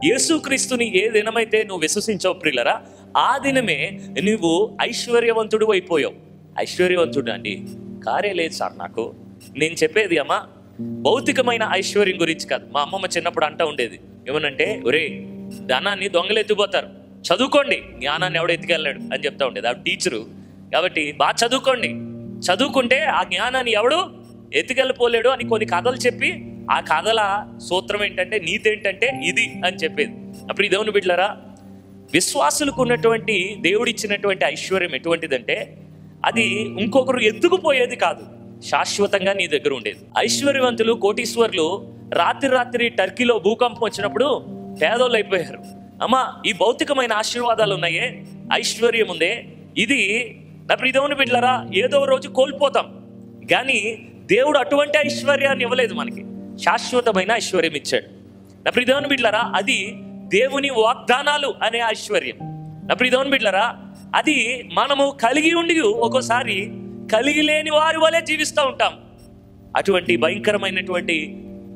యేసుక్రీస్తుని ఏ దినమైతే నువ్వు విశ్వసించావు ప్రియులరా, ఆ దినమే నువ్వు ఐశ్వర్యవంతుడు అయిపోయావు. ఐశ్వర్యవంతుడు అండి కారే లేదు సార్ నాకు. నేను చెప్పేది అమ్మా భౌతికమైన ఐశ్వర్యం గురించి కాదు. మా అమ్మమ్మ చిన్నప్పుడు అంటూ ఉండేది ఏమనంటే, ఒరే ధనాన్ని దొంగలు ఎత్తుకుపోతారు, చదువుకోండి, జ్ఞానాన్ని ఎవడు ఎత్తుకెళ్ళాడు అని చెప్తా ఉండేది. ఆ టీచరు కాబట్టి బాగా చదువుకోండి, చదువుకుంటే ఆ జ్ఞానాన్ని ఎవడు ఎత్తుకెళ్ళిపోలేడు అని కొన్ని కథలు చెప్పి, ఆ కథల సూత్రం ఏంటంటే, నీతి ఏంటంటే ఇది అని చెప్పేది. అప్పుడు ఈ దేవుని బిడ్డలారా, విశ్వాసులకు ఉన్నటువంటి దేవుడిచ్చినటువంటి ఐశ్వర్యం ఎటువంటిదంటే, అది ఇంకొకరు ఎత్తుకుపోయేది కాదు, శాశ్వతంగా నీ దగ్గర ఉండేది. ఐశ్వర్యవంతులు కోటీశ్వర్లు రాత్రి టర్కీలో భూకంపం వచ్చినప్పుడు పేదోళ్ళు అయిపోయారు. అమ్మా ఈ భౌతికమైన ఆశీర్వాదాలు ఉన్నాయే, ఐశ్వర్యం ఉందే, ఇది నా ప్రియదేవుని బిడ్డలారా ఏదో రోజు కోల్పోతాం. కానీ దేవుడు అటువంటి ఐశ్వర్యాన్ని ఇవ్వలేదు, మనకి శాశ్వతమైన ఐశ్వర్యం ఇచ్చాడు. నా ప్రియదేవుని బిడ్డలారా, అది దేవుని వాగ్దానాలు అనే ఐశ్వర్యం. నా ప్రియదేవుని బిడ్డలారా, అది మనము కలిగి ఉండి ఒక్కోసారి కలిగి లేని వారి వలె జీవిస్తూ ఉంటాం. అటువంటి భయంకరమైనటువంటి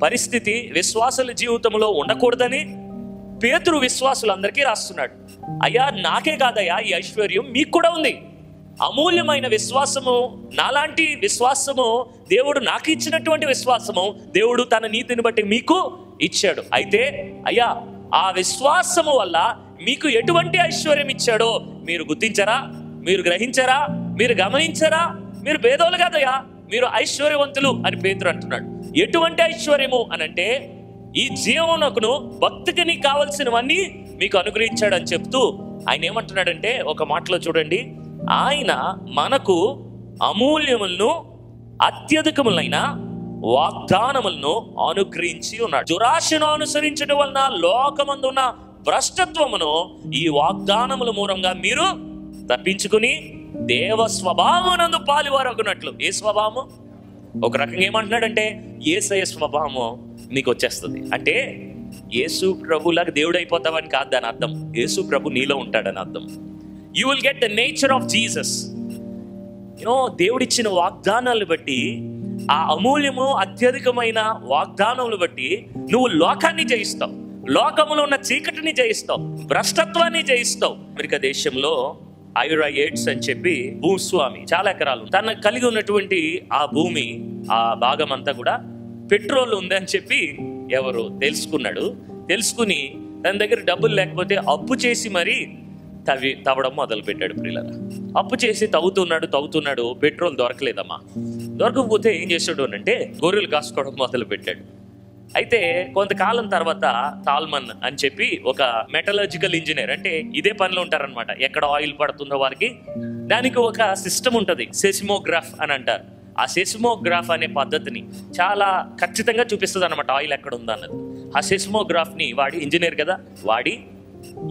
పరిస్థితి విశ్వాసుల జీవితంలో ఉండకూడదని పేతురు విశ్వాసులందరికీ రాస్తున్నాడు. అయ్యా నాకే కాదయ్యా ఈ ఐశ్వర్యం, మీకు కూడా ఉంది. అమూల్యమైన విశ్వాసము, నాలాంటి విశ్వాసము, దేవుడు నాకు ఇచ్చినటువంటి విశ్వాసము దేవుడు తన నీతిని బట్టి మీకు ఇచ్చాడు. అయితే అయ్యా ఆ విశ్వాసము వల్ల మీకు ఎటువంటి ఐశ్వర్యం ఇచ్చాడో మీరు గుర్తించరా, మీరు గ్రహించరా, మీరు గమనించరా? మీరు పేదోళ్ళు కాదయ్యా, మీరు ఐశ్వర్యవంతులు అని పేతురు అంటున్నాడు. ఎటువంటి ఐశ్వర్యము అనంటే, ఈ జీవనకును భక్తికి నీకు కావలసినవన్నీ మీకు అనుగ్రహించాడు అని చెప్తూ ఆయన ఏమంటున్నాడంటే, ఒక మాటలో చూడండి, ఆయన మనకు అమూల్యములను అత్యధికములైన వాగ్దానములను అనుగ్రహించి ఉన్నాడు. దురాశను అనుసరించడం వలన లోకమందున్న భ్రష్టత్వమును ఈ వాగ్దానముల మూలంగా మీరు తప్పించుకుని దేవ స్వభావమునందు పాలువారగునట్లు. ఏ స్వభావము? ఒక రకంగా ఏమంటున్నాడంటే, యేసయ్య స్వభావము మీకు వచ్చేస్తుంది. అంటే యేసు ప్రభులాగా దేవుడు అయిపోతావని కాదు దాని అర్థం, యేసు ప్రభు నీలో ఉంటాడని అర్థం. You will get the nature of Jesus. దేవుడిచ్చిన వాగ్దానాలను బట్టి, ఆ అమూల్యము అత్యధికమైన వాగ్దానములు బట్టి నువ్వు లోకాన్ని జయిస్తావు, లోకములో ఉన్న చీకటిని జయిస్తావు, భ్రష్టత్వాన్ని జయిస్తావు. అమెరికా దేశంలో ఐరా ఎయిడ్స్ అని చెప్పి భూస్వామి, చాలా ఎకరాలు, తన కలిగి ఉన్నటువంటి ఆ భూమి, ఆ భాగం అంతా కూడా పెట్రోల్ ఉంది అని చెప్పి ఎవరు తెలుసుకున్నాడు. తెలుసుకుని తన దగ్గర డబ్బులు లేకపోతే అప్పు చేసి మరి తవ్వడం మొదలు పెట్టాడు. ప్రియులారా, అప్పు చేసి తవ్వుతున్నాడు, పెట్రోల్ దొరకలేదమ్మా. దొరకకపోతే ఏం చేశాడు అంటే, గొర్రెలు కాసుకోవడం మొదలు పెట్టాడు. అయితే కొంతకాలం తర్వాత తాల్మన్ అని చెప్పి ఒక మెటలర్జికల్ ఇంజనీర్, అంటే ఇదే పనిలో ఉంటారనమాట, ఎక్కడ ఆయిల్ పడుతుందో వారికి దానికి ఒక సిస్టమ్ ఉంటుంది, సెస్మోగ్రాఫ్ అని అంటారు. ఆ సెస్మోగ్రాఫ్ అనే పద్ధతిని చాలా ఖచ్చితంగా చూపిస్తుంది అనమాట, ఆయిల్ ఎక్కడ ఉందో అన్నది. ఆ సెస్మోగ్రాఫ్ని వాడి, ఇంజనీర్ కదా, వాడి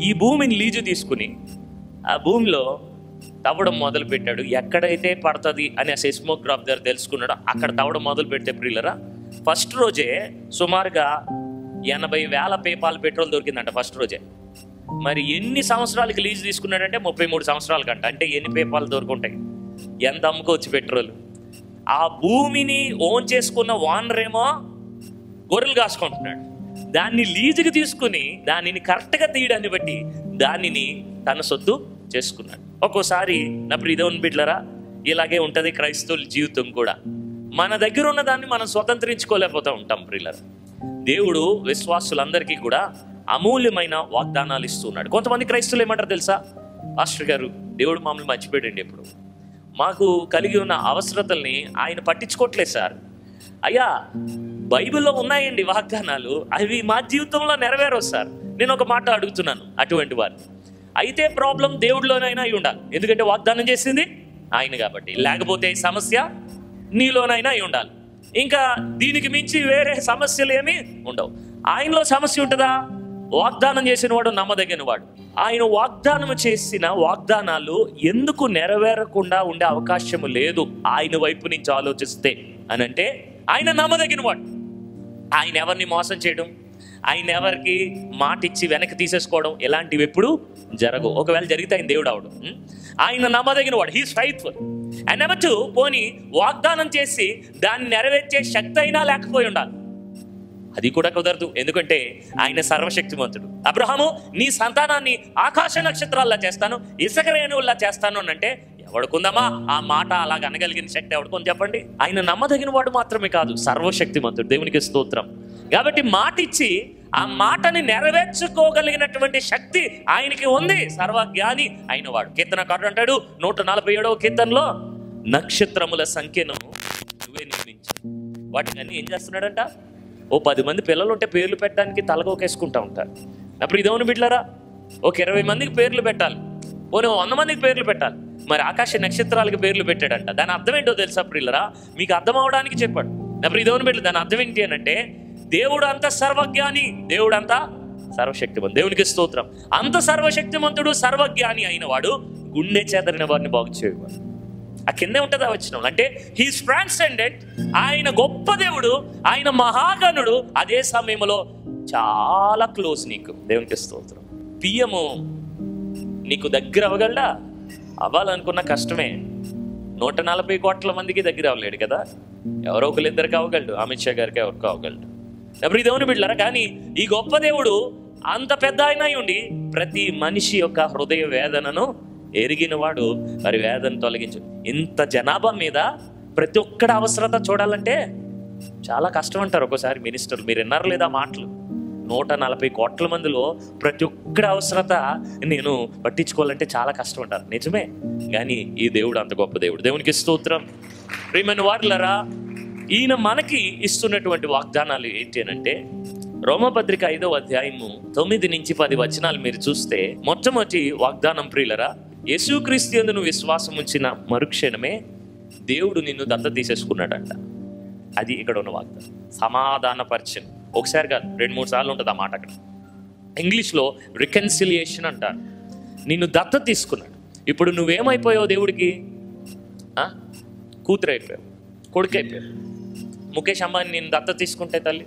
ఈ భూమిని లీజు తీసుకుని ఆ భూమిలో తవ్వడం మొదలు పెట్టాడు. ఎక్కడైతే పడుతుంది అని ఆ సెస్మోగ్రాఫ్ దగ్గర తెలుసుకున్నాడో అక్కడ తవ్వడం మొదలు పెడితే ప్రియులరా, ఫస్ట్ రోజే సుమారుగా 80,000 పేపాల పెట్రోల్ దొరికిందంట ఫస్ట్ రోజే. మరి ఎన్ని సంవత్సరాలకి లీజు తీసుకున్నాడంటే 33 సంవత్సరాల కంట. అంటే ఎన్ని పేపాలు దొరుకుంటాయి, ఎంత అమ్ముకోవచ్చు పెట్రోల్. ఆ భూమిని ఓన్ చేసుకున్న ఓనర్ ఏమో గొర్రెలు కాసుకుంటున్నాడు. దాన్ని లీజుకి తీసుకుని దానిని కరెక్ట్గా తీయడాన్ని బట్టి దానిని తన సొత్తు చేసుకున్నాడు. ఒక్కోసారి నా ప్రియదేవుని బిడ్డలారా, ఇలాగే ఉంటుంది క్రైస్తవుల జీవితం కూడా. మన దగ్గర ఉన్న దాన్ని మనం స్వతంత్రించుకోలేకపోతూ ఉంటాం ప్రియులారా. దేవుడు విశ్వాసులందరికీ కూడా అమూల్యమైన వాగ్దానాలు ఇస్తున్నాడు. కొంతమంది క్రైస్తవులు ఏమంటారు తెలుసా, పాస్టర్ గారు దేవుడు మమ్మల్ని మర్చిపోయాడండి, ఎప్పుడు మాకు కలిగి ఉన్న అవసరతల్ని ఆయన పట్టించుకోవట్లేదు సార్. అయ్యా బైబిల్లో ఉన్నాయండి వాగ్దానాలు, అవి మా జీవితంలో నెరవేరవు సార్. నేను ఒక మాట అడుగుతున్నాను అటువంటి వారిని, అయితే ప్రాబ్లం దేవుడిలోనైనా అయి ఉండాలి, ఎందుకంటే వాగ్దానం చేసింది ఆయన కాబట్టి. లేకపోతే ఈ సమస్య నీలోనైనా అయి ఉండాలి. ఇంకా దీనికి మించి వేరే సమస్యలు ఏమీ ఉండవు. ఆయనలో సమస్య ఉంటుందా? వాగ్దానం చేసిన వాడు నమ్మదగిన వాడు. ఆయన వాగ్దానం చేసిన వాగ్దానాలు ఎందుకు నెరవేరకుండా ఉండే అవకాశం లేదు ఆయన వైపు నుంచి ఆలోచిస్తే అని అంటే, ఆయన నమ్మదగిన వాడు. ఆయన ఎవరిని మోసం చేయడం, ఆయన ఎవరికి మాట ఇచ్చి వెనక్కి తీసేసుకోవడం, ఇలాంటివి ఎప్పుడు జరగవు. ఒకవేళ జరిగితే ఆయన దేవుడు అవడం. ఆయన నమ్మదగిన వాడు, హీస్ ఫెయిత్ఫుల్. అండ్ నెంబర్ 2, పోనీ వాగ్దానం చేసి దాన్ని నెరవేర్చే శక్తి అయినా లేకపోయి ఉండాలి. అది కూడా కుదరదు. ఎందుకంటే ఆయన సర్వశక్తిమంతుడు. అబ్రహాము, నీ సంతానాన్ని ఆకాశ నక్షత్రాల్లా చేస్తాను, ఇసుక రేణువుల్లా చేస్తాను అని అంటే ఎవడుకుందామా ఆ మాట అలాగ అనగలిగిన శక్తి ఎవడుకొని చెప్పండి? ఆయన నమ్మదగిన వాడు మాత్రమే కాదు, సర్వశక్తిమంతుడు. దేవునికి స్తోత్రం. కాబట్టి మాట ఇచ్చి ఆ మాటని నెరవేర్చుకోగలిగినటువంటి శక్తి ఆయనకి ఉంది. సర్వజ్ఞాని అయిన వాడు. కీర్తనకారుడు అంటాడు 147వ కీర్తనలో, నక్షత్రముల సంఖ్యను నువ్వే నిర్మించావు. వాటిని ఏం చేస్తున్నాడంట? ఓ 10 మంది పిల్లలు ఉంటే పేర్లు పెట్టడానికి తలగోకేసుకుంటా ఉంటారు. అప్పుడు దేవుని బిడ్డలారా, ఒక 20 మందికి పేర్లు పెట్టాలి, ఓ 100 మందికి పేర్లు పెట్టాలి. మరి ఆకాశ నక్షత్రాలకి పేర్లు పెట్టాడంట. దాని అర్థం ఏంటో తెలుసా ప్రియులరా? మీకు అర్థం అవడానికి చెప్పాడు. అప్పుడు దేవుని బిడ్డలు, దాని అర్థం ఏంటి అని అంటే, దేవుడు అంత సర్వజ్ఞాని, దేవుడు అంతా సర్వశక్తిమంతుడు. దేవునికి స్తోత్రం. అంత సర్వశక్తిమంతుడు, సర్వజ్ఞాని అయిన వాడు గుండె చెదరిన వారిని బాగు చేయవాడు. ఆ కిందే ఉంటుంది ఆ వచనం. అంటే హీస్ ట్రాన్సెండెంట్, ఆయన గొప్ప దేవుడు, ఆయన మహాగణుడు, అదే సమయంలో చాలా క్లోజ్ నీకు. దేవునికి స్తోత్రం. పిఎము నీకు దగ్గర అవ్వగలడా? అవ్వాలనుకున్న కష్టమే. 140 కోట్ల మందికి దగ్గర అవ్వలేడు కదా. ఎవరో ఒకరిద్దరికి అవ్వగలడు, అమిత్ షా గారికి ఎవరికి అవ్వగలడు. ఎవరి దేవుని బిడ్డలారా, కానీ ఈ గొప్ప దేవుడు అంత పెద్ద ఆయన ఉండి ప్రతి మనిషి యొక్క హృదయ వేదనను ఎరిగిన వాడు, వారి వేదన తొలగించు. ఇంత జనాభా మీద ప్రతి ఒక్కడి అవసరత చూడాలంటే చాలా కష్టం అంటారు ఒక్కోసారి మినిస్టర్లు. మీరు విన్నారు లేదా మాటలు? 140 కోట్ల మందిలో ప్రతి ఒక్కడి అవసరత నేను పట్టించుకోవాలంటే చాలా కష్టం అంటారు. నిజమే, కానీ ఈ దేవుడు అంత గొప్ప దేవుడు. దేవునికి స్తోత్రం. ప్రియమైన వారులారా, ఈయన మనకి ఇస్తున్నటువంటి వాగ్దానాలు ఏంటి అంటే, రోమపత్రిక 5వ అధ్యాయము 9 నుంచి 10 వచనాలు మీరు చూస్తే, మొట్టమొదటి వాగ్దానం ప్రియులరా, యేసుక్రీస్తు యందు విశ్వాసం ఉంచిన మరుక్షణమే దేవుడు నిన్ను దత్తత తీసేసుకున్నాడంట. అది ఇక్కడ ఉన్న వాగ్దానం. సమాధానపరిచయం. ఒకసారి కాదు, 2-3 సార్లు ఉంటుంది ఆ మాట అక్కడ. ఇంగ్లీష్లో రికన్సిలియేషన్ అంటారు. నిన్ను దత్తత తీసుకున్నాడు. ఇప్పుడు నువ్వేమైపోయావు? దేవుడికి కూతురు అయిపోయావు, కొడుకు అయిపోయావు. ముఖేష్ అంబానీ నేను దత్తత తీసుకుంటే తల్లి,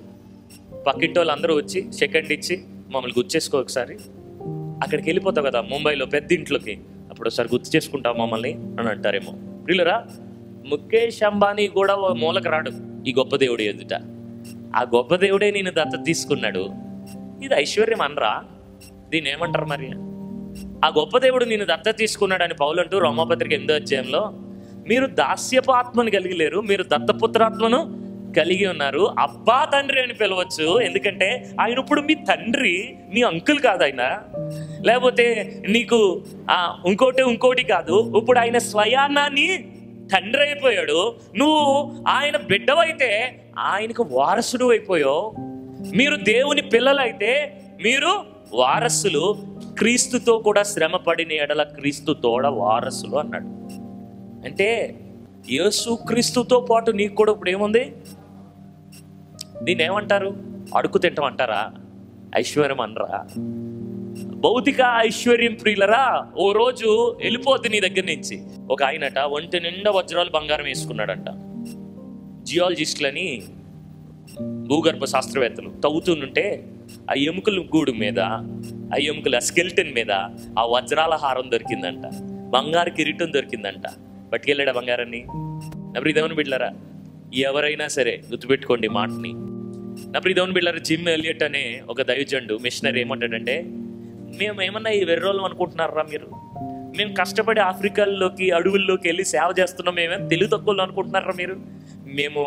పక్కింటి వాళ్ళు అందరూ వచ్చి సెకండ్ ఇచ్చి మమ్మల్ని గుర్తు చేసుకో ఒకసారి. అక్కడికి వెళ్ళిపోతావు కదా ముంబైలో పెద్ద ఇంట్లోకి, అప్పుడు ఒకసారి గుర్తు చేసుకుంటావు మమ్మల్ని అని అంటారేమో. ప్రియులరా, ముఖేష్ అంబానీ కూడా మూలకు రాడు ఈ గొప్ప దేవుడు ఎదుట. ఆ గొప్ప దేవుడే నేను దత్తత తీసుకున్నాడు. ఇది ఐశ్వర్యం అనరా? దీన్ని ఏమంటారు మరి? ఆ గొప్ప దేవుడు నేను దత్తత తీసుకున్నాడు అని పౌలు అంటూ రోమపత్రిక 8వ అధ్యాయంలో, మీరు దాస్యపు ఆత్మను కలిగి లేరు, మీరు దత్తపుత్రాత్మను కలిగి ఉన్నారు, అబ్బా తండ్రి అని పిలవచ్చు. ఎందుకంటే ఆయన ఇప్పుడు మీ తండ్రి, మీ అంకుల్ కాదు ఆయన, లేకపోతే నీకు ఇంకోటి కాదు. ఇప్పుడు ఆయన స్వయానాన్ని తండ్రి అయిపోయాడు. నువ్వు ఆయన బిడ్డవైతే ఆయనకు వారసుడు అయిపోయావు. మీరు దేవుని పిల్లలైతే మీరు వారసులు. క్రీస్తుతో కూడా శ్రమ పడిన ఎడల క్రీస్తు తోడ వారసులు అన్నాడు. అంటే యేసు క్రీస్తుతో పాటు నీకు కూడా ఇప్పుడు ఏముంది? దీన్ని ఏమంటారు? అడుగు తింటాం అంటారా? ఐశ్వర్యం అనరా? భౌతిక ఐశ్వర్యం ప్రియులరా, ఓ రోజు వెళ్ళిపోద్ది నీ దగ్గర నుంచి. ఒక ఆయనట ఒంటి నిండా వజ్రాలు బంగారం వేసుకున్నాడంట. జియాలజిస్టులని, భూగర్భ శాస్త్రవేత్తలు తవ్వుతుంటే ఆ ఎముకల గూడు మీద, ఆ ఎముకల స్కెల్టన్ మీద ఆ వజ్రాల హారం దొరికిందంట, బంగారు కిరీటం దొరికిందంట. పట్టుకెళ్ళాడు బంగారాన్ని. నా ప్రియదేవుని బిడ్డలారా, ఎవరైనా సరే గుర్తుపెట్టుకోండి మాటని. నా ప్రియదేవుని బిడ్డలారా, జిమ్ ఎలియట్ అనే ఒక దైవజనుడు మిషనరీ ఏమంటాడంటే, మేము ఏమన్నా ఈ వెర్రోళ్ళం అనుకుంటున్నారా మీరు? మేము కష్టపడి ఆఫ్రికాల్లోకి అడవుల్లోకి వెళ్ళి సేవ చేస్తున్నాం, మేమేం తెలివి తక్కువలు అనుకుంటున్నారా మీరు? మేము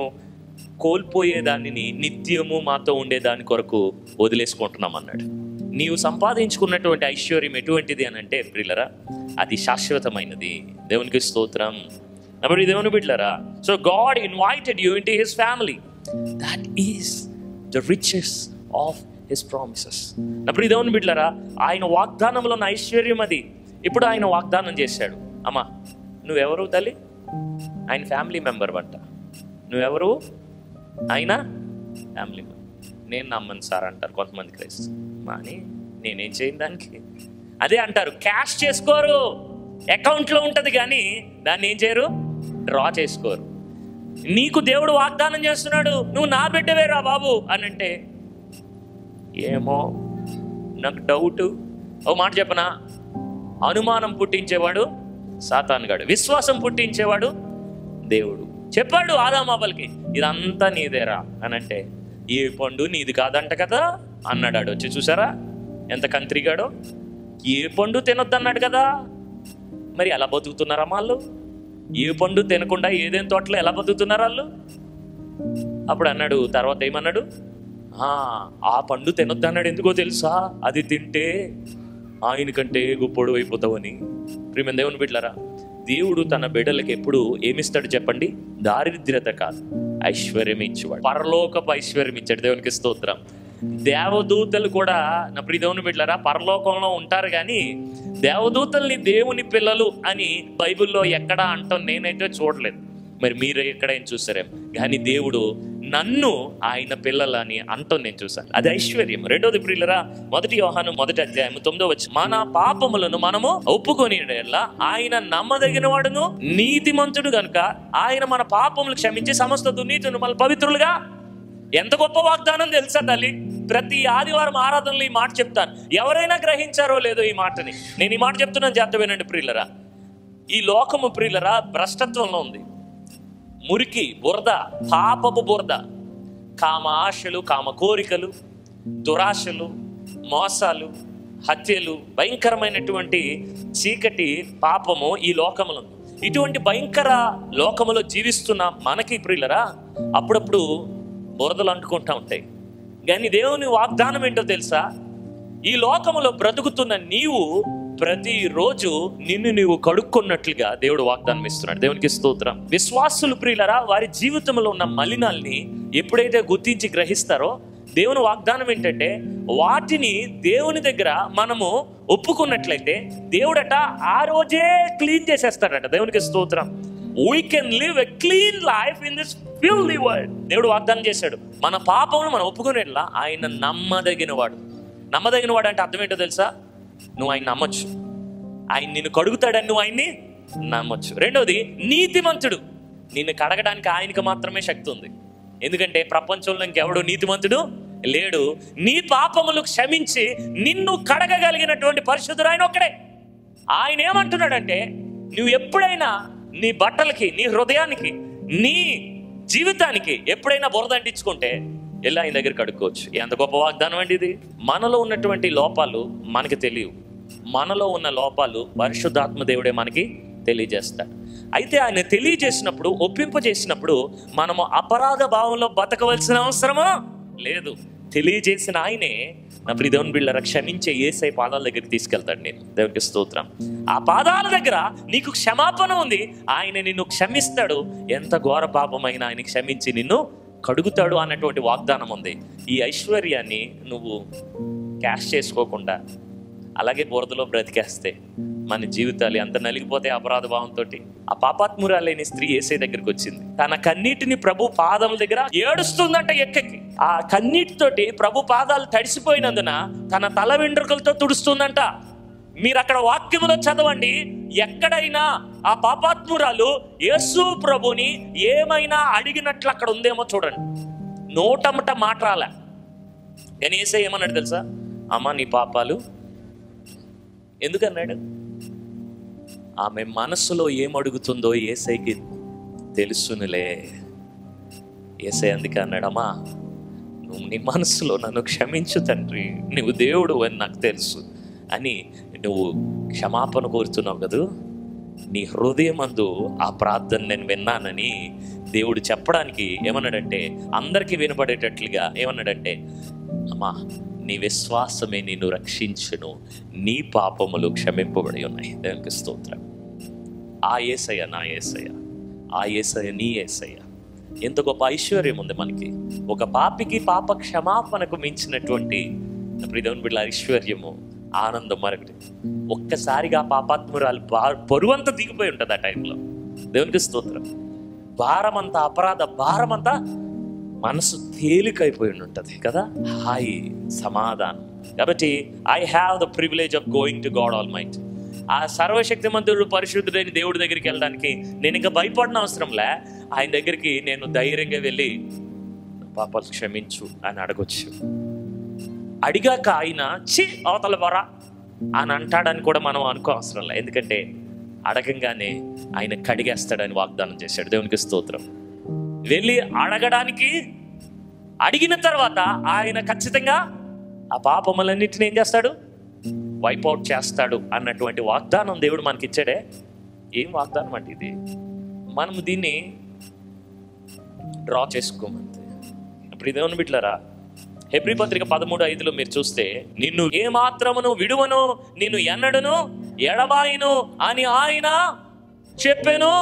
కోల్పోయేదానిని నిత్యము మాతో ఉండేదాని కొరకు వదిలేసుకుంటున్నాం అన్నాడు. నీవు సంపాదించుకున్నటువంటి ఐశ్వర్యం ఎటువంటిది అని అంటే ప్రియులరా, అది శాశ్వతమైనది. దేవునికి స్తోత్రం. అప్పుడు దేవుని బిడ్డలారా, so God invited you into his family. That is the riches of his promises. అప్పుడు దేవుని బిడ్డలారా, ఆయన వాగ్దానంలో ఉన్న ఐశ్వర్యం అది. ఇప్పుడు ఆయన వాగ్దానం చేశాడు, అమ్మా నువ్వెవరు తల్లి? ఆయన ఫ్యామిలీ మెంబర్ అంట. నువ్వెవరు? ఆయన ఫ్యామిలీ మెంబర్. నేను నమ్మను సార్ అంటారు కొంతమంది క్రైస్తవులు. అని నేనేం చేయను దానికి. అదే అంటారు, క్యాష్ చేసుకోరు, అకౌంట్లో ఉంటుంది కానీ దాన్ని ఏం చేయరు, డ్రా చేసుకోరు. నీకు దేవుడు వాగ్దానం చేస్తున్నాడు, నువ్వు నా బిడ్డవేరా బాబు అని అంటే, ఏమో నాకు డౌట్. ఓ మాట చెప్పనా, అనుమానం పుట్టించేవాడు సాతానుగాడు, విశ్వాసం పుట్టించేవాడు దేవుడు. చెప్పాడు ఆదాము అవ్వలకి, ఇదంతా నీదేరా అని అంటే, ఏ పండు నీది కాదంట కదా అన్నాడు. వచ్చి చూసారా ఎంత కంత్రిగాడో. ఏ పండు తినొద్దన్నాడు కదా, మరి ఎలా బతుకుతున్నారా వాళ్ళు? ఏ పండు తినకుండా ఏదేం తోటలో ఎలా బతుకుతున్నారు వాళ్ళు? అప్పుడు అన్నాడు, తర్వాత ఏమన్నాడు, ఆ పండు తినొద్దన్నాడు. ఎందుకో తెలుసా? అది తింటే ఆయన కంటే గొప్పడు అయిపోతావని. ప్రియమైన దేవుని బిడ్డలారా, దేవుడు తన బిడ్డలకి ఎప్పుడు ఏమిస్తాడు చెప్పండి? దారిద్ర్యత కాదు, ఐశ్వర్యం ఇచ్చేవాడు. పరలోకపు ఐశ్వర్యం ఇచ్చాడు. దేవునికి స్తోత్రం. దేవదూతలు కూడా నా ప్రియ దేవుని బిడ్డలారా పరలోకంలో ఉంటారు, కానీ దేవదూతల్ని దేవుని పిల్లలు అని బైబిల్లో ఎక్కడా అంటాం నేనైతే చూడలేదు. మరి మీరు ఎక్కడైనా చూసారేం? కానీ దేవుడు నన్ను ఆయన పిల్లలని అంటూ నేను చూశాను. అది ఐశ్వర్యం. రెండోది ప్రియులరా, 1 యోహాను 1వ అధ్యాయం 9వ వచనం, మన పాపములను మనము ఒప్పుకొని ఆయన నమ్మదగిన వాడును నీతిమంతుడు గనుక ఆయన మన పాపములు క్షమించి సమస్త దుర్నీతిని మన పవిత్రులుగా. ఎంత గొప్ప వాగ్దానం తెలుసా తల్లి? ప్రతి ఆదివారం ఆరాధనలో ఈ మాట చెప్తాను. ఎవరైనా గ్రహించారో లేదో ఈ మాటని, నేను ఈ మాట చెప్తున్నాను, జాగ్రత్త వినండి ప్రియులరా. ఈ లోకము ప్రియులరా భ్రష్టత్వంలో ఉంది. మురికి, బురద, పాపపు బురద, కామ ఆశలు, కామ కోరికలు, దురాశలు, మోసాలు, హత్యలు, భయంకరమైనటువంటి చీకటి పాపము ఈ లోకములో. ఇటువంటి భయంకర లోకములో జీవిస్తున్న మనకి ప్రియులరా అప్పుడప్పుడు బురదలు అంటుకుంటా ఉంటాయి. కానీ దేవుని వాగ్దానం ఏంటో తెలుసా? ఈ లోకములో బ్రతుకుతున్న నీవు ప్రతిరోజు నిన్ను నీవు కడుక్కున్నట్లుగా దేవుడు వాగ్దానం ఇస్తున్నాడు. దేవునికి స్తోత్రం. విశ్వాసులు ప్రియులరా వారి జీవితంలో ఉన్న మలినాల్ని ఎప్పుడైతే గుర్తించి గ్రహిస్తారో దేవుని వాగ్దానం ఏంటంటే వాటిని దేవుని దగ్గర మనము ఒప్పుకున్నట్లయితే దేవుడట ఆ రోజే క్లీన్ చేసేస్తాడట. దేవునికి స్తోత్రం. We can live a clean life in this filthy world. దేవుడు వాగ్దానం చేశాడు. మన పాపమును మనం ఒప్పుకునేట్లా ఆయన నమ్మదగిన వాడు. నమ్మదగిన వాడు అంటే అర్థం ఏంటో తెలుసా? నువ్వు ఆయన నమ్మొచ్చు, ఆయన నిన్ను కడుగుతాడని నువ్వు ఆయన్ని నమ్మొచ్చు. రెండోది నీతిమంతుడు. నిన్ను కడగడానికి ఆయనకి మాత్రమే శక్తి ఉంది. ఎందుకంటే ప్రపంచంలో ఇంకెవడు నీతిమంతుడు లేడు. నీ పాపములు క్షమించి నిన్ను కడగగలిగినటువంటి పరిశుద్ధుడు ఆయన ఒక్కడే. ఆయన ఏమంటున్నాడంటే నువ్వు ఎప్పుడైనా నీ బట్టలకి, నీ హృదయానికి, నీ జీవితానికి ఎప్పుడైనా బురద అంటించుకుంటే వెళ్ళి ఆయన దగ్గర కడుక్కోవచ్చు. ఎంత గొప్ప వాగ్దానం అండి ఇది. మనలో ఉన్నటువంటి లోపాలు మనకి తెలియవు. మనలో ఉన్న లోపాలు పరిశుద్ధాత్మ దేవుడే మనకి తెలియజేస్తాడు. అయితే ఆయన తెలియజేసినప్పుడు, ఒప్పింపజేసినప్పుడు మనము అపరాధ భావంలో బతకవలసిన అవసరమా లేదు. తెలియజేసిన ఆయనే నా ప్రియ దేవుని బిడ్డలారా క్షమించే యేసయ్య పాదాల దగ్గరికి తీసుకెళ్తాడు. నేను దేవునికి స్తోత్రం. ఆ పాదాల దగ్గర నీకు క్షమాపణ ఉంది. ఆయన నిన్ను క్షమిస్తాడు. ఎంత ఘోర పాపమైన ఆయన క్షమించి నిన్ను కడుగుతాడు అన్నటువంటి వాగ్దానం ఉంది. ఈ ఐశ్వర్యాన్ని నువ్వు క్యాష్ చేసుకోకుండా అలాగే బురదలో బ్రతికేస్తే మన జీవితాలు ఎంత నలిగిపోతే అపరాధ భావంతో. ఆ పాపాత్మురాలైన స్త్రీ యేసయ్య దగ్గరికి వచ్చింది. తన కన్నీటిని ప్రభు పాదముల దగ్గర ఏడుస్తుందంట ఎక్కకి. ఆ కన్నీటితోటి ప్రభు పాదాలు తడిసిపోయినందున తన తల వెంట్రుకలతో తుడుస్తుందంట. మీరు అక్కడ వాక్యములో చదవండి. ఎక్కడైనా ఆ పాపాత్మురాలు యేసు ప్రభుని ఏమైనా అడిగినట్లు అక్కడ ఉందేమో చూడండి. నోటమట మాట్లాడాల. నేను యేసయ్య ఏమన్నాడు తెలుసా? అమ్మ నీ పాపాలు. ఎందుకన్నాడు? ఆమె మనసులో ఏమడుగుతుందో యేసయ్యకి తెలుసునులే. యేసయ్య అందుకే అన్నాడు, అమ్మా నువ్వు నీ మనసులో నన్ను క్షమించు తండ్రి, నువ్వు దేవుడు అని నాకు తెలుసు అని నువ్వు క్షమాపణ కోరుతున్నావు కదూ. నీ హృదయమందు ఆ ప్రార్థన నేను విన్నానని దేవుడు చెప్పడానికి ఏమన్నాడంటే, అందరికీ వినపడేటట్లుగా ఏమన్నాడంటే, అమ్మా నీ విశ్వాసమే నిన్ను రక్షించును, నీ పాపములు క్షమింపబడి ఉన్నాయి. దేవునికి స్తోత్రం. ఆ యేసయ్య నా యేసయ్య, ఆ యేసయ్య నీ యేసయ్య. ఎంత గొప్ప ఐశ్వర్యం ఉంది మనకి. ఒక పాపికి పాప క్షమాపణకు మించినటువంటి దేవుని బిడ్డల ఐశ్వర్యము, ఆనందం మరొకటి. ఒక్కసారిగా పాపాత్మురాలు పరువంతా దిగిపోయి ఉంటుంది ఆ టైంలో. దేవునికి స్తోత్రం. భారమంతా, అపరాధ భారమంతా మనసు తేలికైపోయి ఉంటుంది కదా, హాయి సమాధానం. కాబట్టి I have the privilege of going to God almighty. ఆ సర్వశక్తిమంతుడు పరిశుద్ధుడైన దేవుడి దగ్గరికి వెళ్ళడానికి నేను ఇంకా భయపడిన అవసరంలే. ఆయన దగ్గరికి నేను ధైర్యంగా వెళ్ళి పాపాలు క్షమించు అని అడగొచ్చు. అడిగాక ఆయన అవతల వరా అని అంటాడని కూడా మనం అనుకో అవసరం లే. ఎందుకంటే అడగంగానే ఆయన కడిగేస్తాడని వాగ్దానం చేశాడు. దేవునికి స్తోత్రం. వెళ్ళి అడగడానికి అడిగిన తర్వాత ఆయన ఖచ్చితంగా ఆ పాపములన్నిటిని ఏం చేస్తాడు? వైపౌట్ చేస్తాడు అన్నటువంటి వాగ్దానం దేవుడు మనకి ఇచ్చాడే. ఏం వాగ్దానం అంటే ఇది? మనం దీన్ని డ్రా చేసుకోమంతే. ఇప్పుడు ఇదేమని బిడ్డలారా, హెబ్రీ పత్రిక 13:5 మీరు చూస్తే, నిన్ను ఏమాత్రమును విడువను, నిన్ను ఎన్నడును ఎడబాయిను అని ఆయన చెప్పాను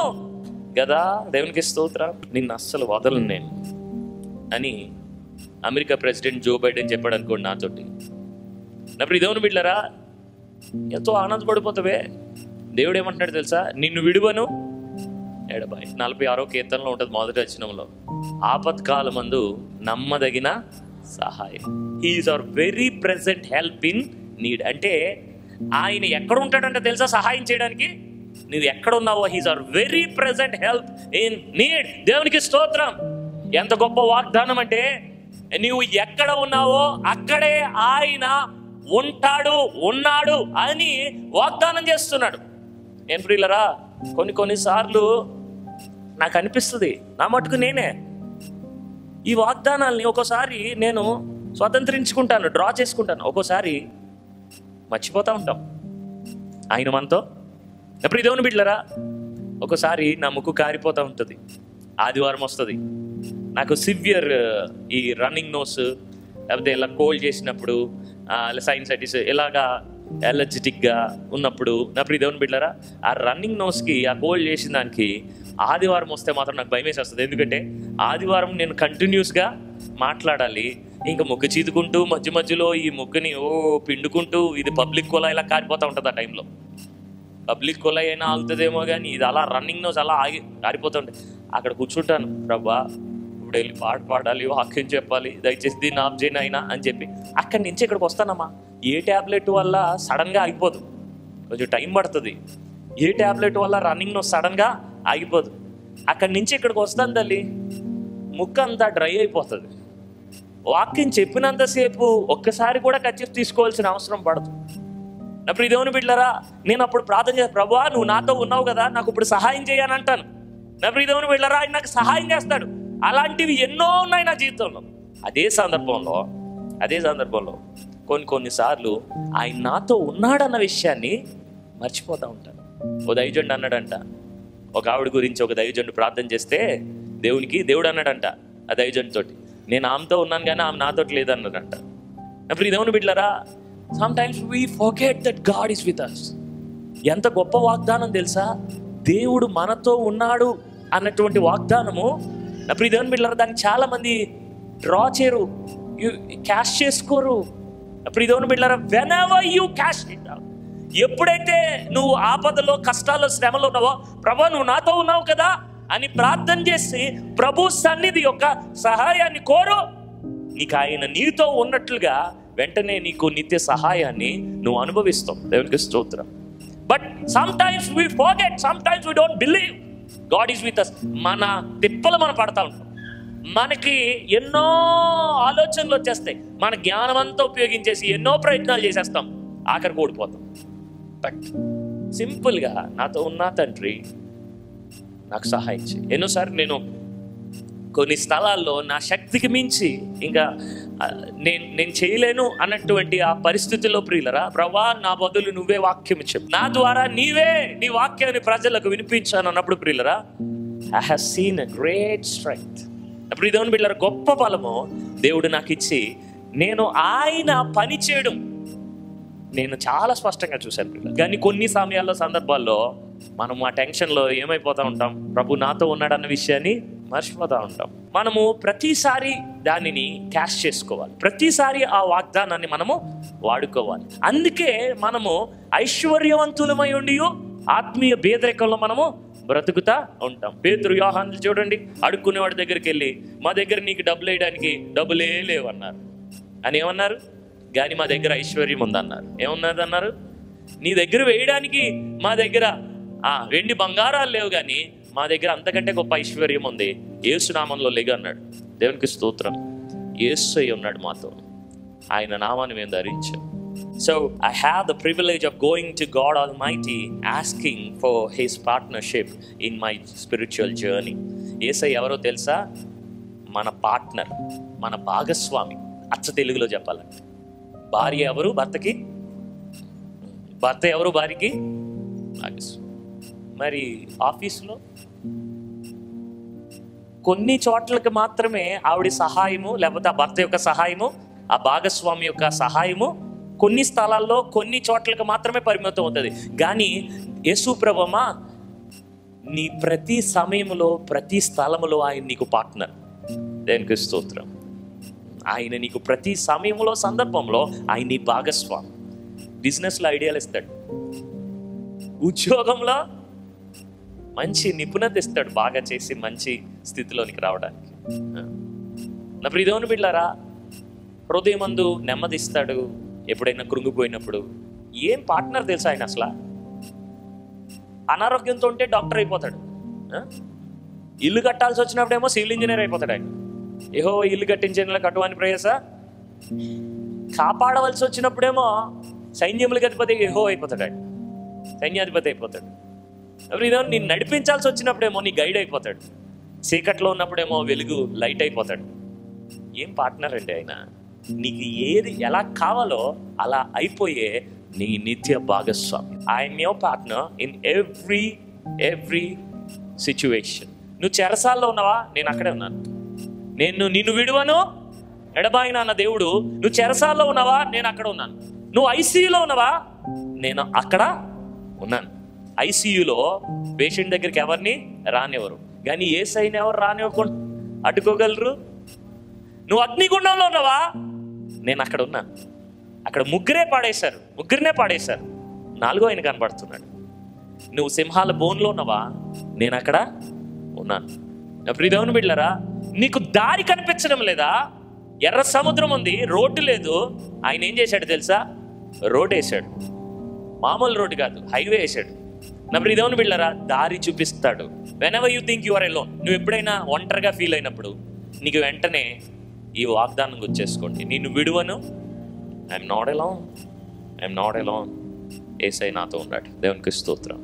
కదా. దేవునికి స్తోత్రం. నిన్ను అస్సలు వదలను నేను అని అమెరికా ప్రెసిడెంట్ జో బైడెన్ చెప్పాడు అనుకోండి నాతోటి. ఇప్పుడు ఇదేమని బిడ్డలారా, ఎంతో ఆనందపడిపోతావే. దేవుడు ఏమంటున్నాడు తెలుసా? నిన్ను విడువను ఎడబాయి. 46వ కీర్తనలో ఉంటుంది, మొదటి వచనంలో, ఆపత్కాలమందు నమ్మదగిన సహాయం. He is our very present help in need. అంటే ఆయన ఎక్కడ ఉంటాడంటే తెలుసా సహాయం చేయడానికి? నువ్వు ఎక్కడ ఉన్నావో he is our very present help in need. దేవునికి స్తోత్రం. ఎంత గొప్ప వాగ్దానం అంటే, నువ్వు ఎక్కడ ఉన్నావో అక్కడే ఆయన ఉన్నాడు అని వాగ్దానం చేస్తున్నాడు. ఏం ప్రియులరా, కొన్నిసార్లు నాకు అనిపిస్తుంది, నా మటుకు నేనే ఈ వాగ్దానాల్ని ఒక్కోసారి నేను స్వతంత్రించుకుంటాను, డ్రా చేసుకుంటాను. ఒక్కోసారి మర్చిపోతూ ఉంటాం ఆయన మనతో. ఎప్పుడు ఇదేమని బిడ్డలరా, ఒక్కోసారి నా ముక్కు కారిపోతూ ఉంటుంది. ఆదివారం వస్తుంది, నాకు సివియర్ ఈ రన్నింగ్ నోస్, లేకపోతే ఇలా కోల్డ్ చేసినప్పుడు, సైనసైటిస్ ఇలాగా ఎలర్జెటిక్గా ఉన్నప్పుడు, అప్పుడు ఇదేమని బిడ్డలరా, ఆ రన్నింగ్ నోస్కి, ఆ కోల్డ్ చేసిన దానికి ఆదివారం వస్తే మాత్రం నాకు భయం వేసేస్తుంది. ఎందుకంటే ఆదివారం నేను కంటిన్యూస్గా మాట్లాడాలి. ఇంకా ముక్కు చీదుకుంటూ మధ్య మధ్యలో ఈ ముక్కుని పిండుకుంటూ, ఇది పబ్లిక్ కొలా ఇలా కారిపోతూ ఉంటుంది. ఆ టైంలో పబ్లిక్ కొలా అయినా ఆగుతుందేమో కానీ ఇది అలా రన్నింగ్ నోస్ అలా కారిపోతూ ఉంటుంది. అక్కడ కూర్చుంటాను, ప్రభా ఇప్పుడు వెళ్ళి పాట పాడాలి, వాక్యం చెప్పాలి, దయచేసి దీన్ని ఆఫ్ చేయను అయినా అని చెప్పి అక్కడి నుంచి ఇక్కడికి వస్తానమ్మా. ఏ ట్యాబ్లెట్ వల్ల సడన్గా ఆగిపోదు, కొంచెం టైం పడుతుంది. ఏ ట్యాబ్లెట్ వల్ల రన్నింగ్ నోస్ సడన్గా ఆగిపోదు. అక్కడి నుంచి ఇక్కడికి వస్తాను తల్లి, ముక్కు అంతా డ్రై అయిపోతుంది. వాక్యం చెప్పినంతసేపు ఒక్కసారి కూడా కచ్చిఫ్ తీసుకోవాల్సిన అవసరం పడదు. అప్పుడు ఇదేమని బిడ్డలారా, నేను అప్పుడు ప్రార్థన చేస్తాను, ప్రభువా నువ్వు నాతో ఉన్నావు కదా, నాకు ఇప్పుడు సహాయం చేయని అంటాను. అప్పుడు ఇదేమని బిడ్డలారా, ఆయన నాకు సహాయం చేస్తాడు. అలాంటివి ఎన్నో ఉన్నాయి నా జీవితంలో. అదే సందర్భంలో కొన్నిసార్లు ఆయన నాతో ఉన్నాడన్న విషయాన్ని మర్చిపోతూ ఉంటాను. ఓ దైవజనుడు అన్నాడంట, ఒక ఆవిడ గురించి ఒక దైవజనుడు ప్రార్థన చేస్తే దేవుడు అన్నాడంట ఆ దైవజనుడితోటి, నేను ఆమెతో ఉన్నాను కానీ ఆమె నాతో లేదన్నాడంట. అప్పుడు ఇదేమని బిడ్డలారా, sometimes we forget that God is with us. ఎంత గొప్ప వాగ్దానం తెలుసా, దేవుడు మనతో ఉన్నాడు అన్నటువంటి వాగ్దానము. అప్పుడు ఇదేమని బిడ్డలారా, దాన్ని చాలా మంది డ్రా చేయరు, క్యాష్ చేసుకోరు. అప్పుడు ఇదేమని బిడ్డలారా, whenever you cash it out, ఎప్పుడైతే నువ్వు ఆపదలో, కష్టాల్లో, శ్రమలో ఉన్నావో, ప్రభు నువ్వు నాతో ఉన్నావు కదా అని ప్రార్థన చేసి ప్రభు సన్నిధి యొక్క సహాయాన్ని కోరు, నీకు ఆయన నీతో ఉన్నట్లుగా వెంటనే నీకు నిత్య సహాయాన్ని నువ్వు అనుభవిస్తావు. దేవునికి స్తోత్రం. But sometimes we forget, sometimes we don't believe God is with us. మన తిప్పలు మనం పడతా ఉంటాం, మనకి ఎన్నో ఆలోచనలు వచ్చేస్తాయి, మన జ్ఞానం అంతా ఉపయోగించేసి ఎన్నో ప్రయత్నాలు చేసేస్తాం, ఆఖరికి ఓడిపోతాం. బట్ సింపుల్గా నాతో ఉన్న తండ్రి నాకు సహాయం చేయి. ఎన్నోసార్లు నేను కొన్ని స్థలాల్లో నా శక్తికి మించి ఇంకా నేను చేయలేను అన్నటువంటి ఆ పరిస్థితుల్లో ప్రియులరా, ప్రభా నా బదులు నువ్వే వాక్యం చెప్పు, నా ద్వారా నీ వాక్యాన్ని ప్రజలకు వినిపించాను అన్నప్పుడు ప్రియులరా, I have seen a great strength. అప్పుడు ఇదేమని బిడ్డలారా, గొప్ప బలము దేవుడు నాకు ఇచ్చి నేను ఆయన పని చేయడం నేను చాలా స్పష్టంగా చూశాను పిల్లలు. కానీ కొన్ని సమయాల్లో, సందర్భాల్లో మనం ఆ టెన్షన్లో ఏమైపోతూ ఉంటాం, ప్రభు నాతో ఉన్నాడన్న విషయాన్ని మర్చిపోతూ ఉంటాం. మనము ప్రతిసారి దానిని క్యాష్ చేసుకోవాలి, ప్రతిసారి ఆ వాగ్దానాన్ని మనము వాడుకోవాలి. అందుకే మనము ఐశ్వర్యవంతులమై ఉండి ఆత్మీయ పేదరికంలో మనము బ్రతుకుతా ఉంటాం. పేతురు, యోహానులు చూడండి, అడుక్కునేవాడి దగ్గరికి వెళ్ళి, మా దగ్గర నీకు డబ్బులు వేయడానికి డబ్బులే లేవన్నారు అని ఏమన్నారు, కానీ మా దగ్గర ఐశ్వర్యం ఉందన్నారు. ఏమున్నది అన్నారు, నీ దగ్గర వేయడానికి మా దగ్గర వెండి బంగారాలు లేవు, కానీ మా దగ్గర అంతకంటే గొప్ప ఐశ్వర్యం ఉంది, యేసునామంలో లేగు అన్నాడు. దేవునికి స్తోత్రం. యేసయ్య ఉన్నాడు మాతో, ఆయన నామాన్ని మేము ధరించాం. So I have the privilege of going to God Almighty asking for His partnership in my spiritual journey. యేసయ్య ఎవరో తెలుసా? మన పార్ట్నర్, మన భాగస్వామి. అచ్చ తెలుగులో చెప్పాలంటే భార్య ఎవరు భర్తకి, భర్త ఎవరు భార్యకి భాగస్వామి. మరి ఆఫీసులో కొన్ని చోట్లకి మాత్రమే ఆవిడ సహాయము, లేకపోతే ఆ భర్త యొక్క సహాయము, ఆ భాగస్వామి యొక్క సహాయము కొన్ని స్థలాల్లో కొన్ని చోట్లకి మాత్రమే పరిమితం అవుతుంది. కానీ యేసు ప్రభువా, నీ ప్రతి సమయంలో ప్రతి స్థలములో ఆయన నీకు పార్ట్నర్. దేనికి స్తోత్రం. ఆయన నీకు ప్రతి సమయంలో సందర్భంలో ఆయన నీ భాగస్వామి. బిజినెస్లో ఐడియాలు ఇస్తాడు, ఉద్యోగంలో మంచి నిపుణత ఇస్తాడు, బాగా చేసి మంచి స్థితిలోనికి రావడానికి. నా ప్రియదేవుని బిడ్డలారా, హృదయమందు నెమ్మదిస్తాడు ఎప్పుడైనా కృంగిపోయినప్పుడు. ఏం పార్ట్నర్ తెలుసా ఆయన అసలు. అనారోగ్యంతో ఉంటే డాక్టర్ అయిపోతాడు, ఇల్లు కట్టాల్సి వచ్చినప్పుడేమో సివిల్ ఇంజనీర్ అయిపోతాడు ఆయన. ఏహో ఇల్లు కట్టించే కట్టువాని ప్రయాస. కాపాడవలసి వచ్చినప్పుడేమో సైన్యములకి అధిపతి ఏహో అయిపోతాడు ఆయన, సైన్యాధిపతి అయిపోతాడు. ఇదేమో నేను నడిపించాల్సి వచ్చినప్పుడేమో నీ గైడ్ అయిపోతాడు, చీకట్లో ఉన్నప్పుడేమో వెలుగు లైట్ అయిపోతాడు. ఏం పార్ట్నర్ అండి ఆయన. నీకు ఏది ఎలా కావాలో అలా అయిపోయే నీ నిత్య భాగస్వామి. I'm your partner in every situation. నువ్వు చెరసాల్లో ఉన్నావా, నేను అక్కడే ఉన్నాను. నేను నిన్ను విడువను ఎడబాయిన అన్న దేవుడు. నువ్వు చెరసాల్లో ఉన్నావా, నేను అక్కడ ఉన్నాను. నువ్వు ఐసీయూలో ఉన్నావా, నేను అక్కడ ఉన్నాను. ఐసీయూలో పేషెంట్ దగ్గరికి ఎవరిని రానివ్వరు, కానీ ఏ సైన్ ఎవరు రానివ్వకుండా అడ్డుకోగలరు. నువ్వు అగ్నిగుండంలో ఉన్నావా, నేను అక్కడ ఉన్నాను. అక్కడ ముగ్గురినే పాడేశారు, నాలుగో ఆయన కనబడుతున్నాడు. నువ్వు సింహాల బోన్లో ఉన్నావా, నేను అక్కడ ఉన్నాను. ప్రియదేవుని బిడ్డలారా, నీకు దారి కనిపించడం లేదా? ఎర్ర సముద్రం ఉంది, రోడ్డు లేదు. ఆయన ఏం చేశాడు తెలుసా? రోడ్ వేసాడు. మామూలు రోడ్డు కాదు, హైవే వేసాడు. నా ప్రియదేవుని బిడ్డలారా, దారి చూపిస్తాడు. Whenever you think you are alone, నువ్వు ఎప్పుడైనా ఒంటరిగా ఫీల్ అయినప్పుడు నీకు వెంటనే ఈ వాగ్దానం గుర్చేసుకోండి, నిన్ను విడువను. I'm not alone. యేసయ్య నాతో ఉన్నాడు. దేవునికి స్తోత్రం.